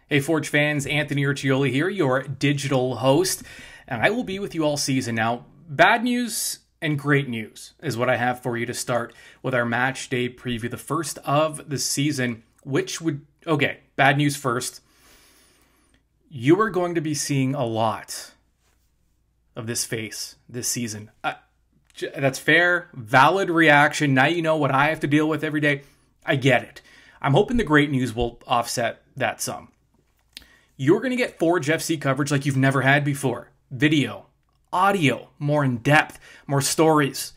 Hey Forge fans, Anthony Urcioli here, your digital host, and I will be with you all season. Now, bad news and great news is what I have for you to start with our match day preview, the first of the season, bad news first. You are going to be seeing a lot of this face this season. That's fair, valid reaction. Now you know what I have to deal with every day. I get it. I'm hoping the great news will offset that some. You're going to get Forge FC coverage like you've never had before. Video, audio, more in depth, more stories,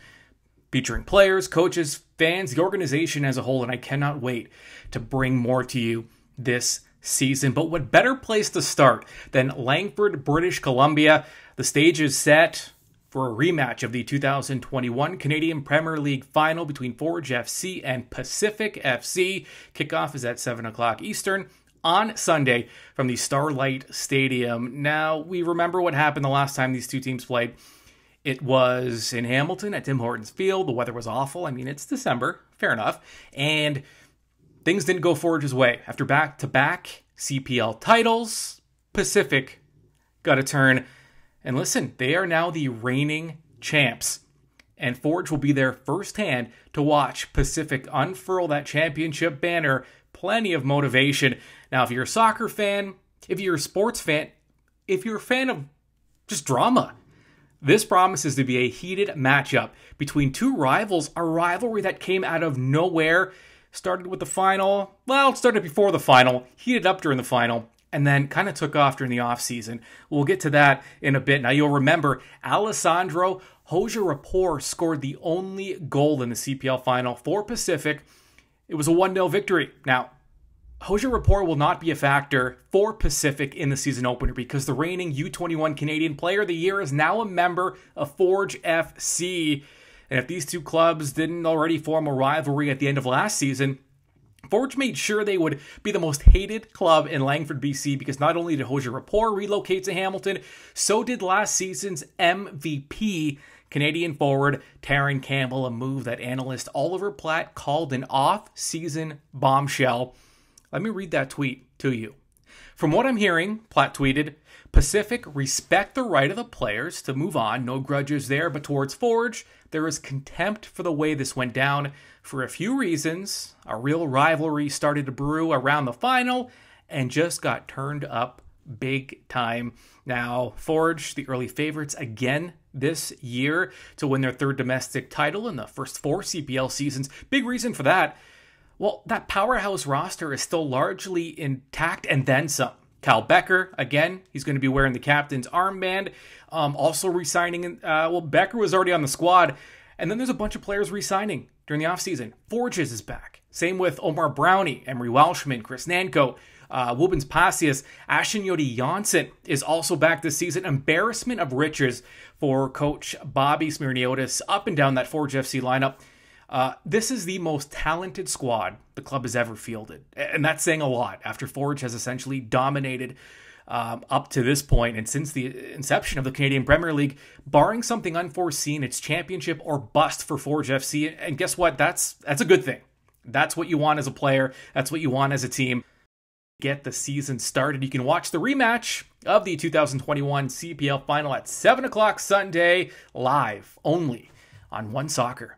featuring players, coaches, fans, the organization as a whole, and I cannot wait to bring more to you this season. But what better place to start than Langford, British Columbia? The stage is set for a rematch of the 2021 Canadian Premier League Final between Forge FC and Pacific FC. Kickoff is at 7 o'clock Eastern on Sunday from the Starlight Stadium. Now, we remember what happened the last time these two teams played. It was in Hamilton at Tim Hortons Field. The weather was awful. I mean, it's December, fair enough. And things didn't go Forge's way. After back-to-back CPL titles, Pacific got a turn. And listen, they are now the reigning champs. And Forge will be there firsthand to watch Pacific unfurl that championship banner. Plenty of motivation. Now, if you're a soccer fan, if you're a sports fan, if you're a fan of just drama, this promises to be a heated matchup between two rivals, a rivalry that came out of nowhere, started with the final, well, it started before the final, heated up during the final, and then kind of took off during the offseason. We'll get to that in a bit. Now, you'll remember Alessandro Hoja Rapport scored the only goal in the CPL Final for Pacific. It was a 1-0 victory. Now, Hoja Rapport will not be a factor for Pacific in the season opener because the reigning U21 Canadian Player of the Year is now a member of Forge FC. And if these two clubs didn't already form a rivalry at the end of last season, Forge made sure they would be the most hated club in Langford, BC, because not only did Hoja Rapport relocate to Hamilton, so did last season's MVP, Canadian forward Taron Campbell, a move that analyst Oliver Platt called an off-season bombshell. Let me read that tweet to you. From what I'm hearing, Platt tweeted, Pacific respect the right of the players to move on, no grudges there, but towards Forge, there is contempt for the way this went down for a few reasons. A real rivalry started to brew around the final and just got turned up big time. Now, Forge, the early favorites again this year to win their third domestic title in the first 4 CPL seasons. Big reason for that. Well, that powerhouse roster is still largely intact and then some. Cal Becker, again, he's going to be wearing the captain's armband. Also re-signing, Becker was already on the squad. And then there's a bunch of players re-signing during the offseason. Forges is back. Same with Omar Brownie, Emery Welshman, Chris Nanko, Wubens Pasias. Ashton Yodi Janssen is also back this season. Embarrassment of riches for coach Bobby Smirniotis up and down that Forge FC lineup. This is the most talented squad the club has ever fielded. And that's saying a lot after Forge has essentially dominated up to this point. And since the inception of the Canadian Premier League, barring something unforeseen, it's championship or bust for Forge FC. And guess what? That's a good thing. That's what you want as a player. That's what you want as a team. Get the season started. You can watch the rematch of the 2021 CPL Final at 7 o'clock Sunday, live only on One Soccer.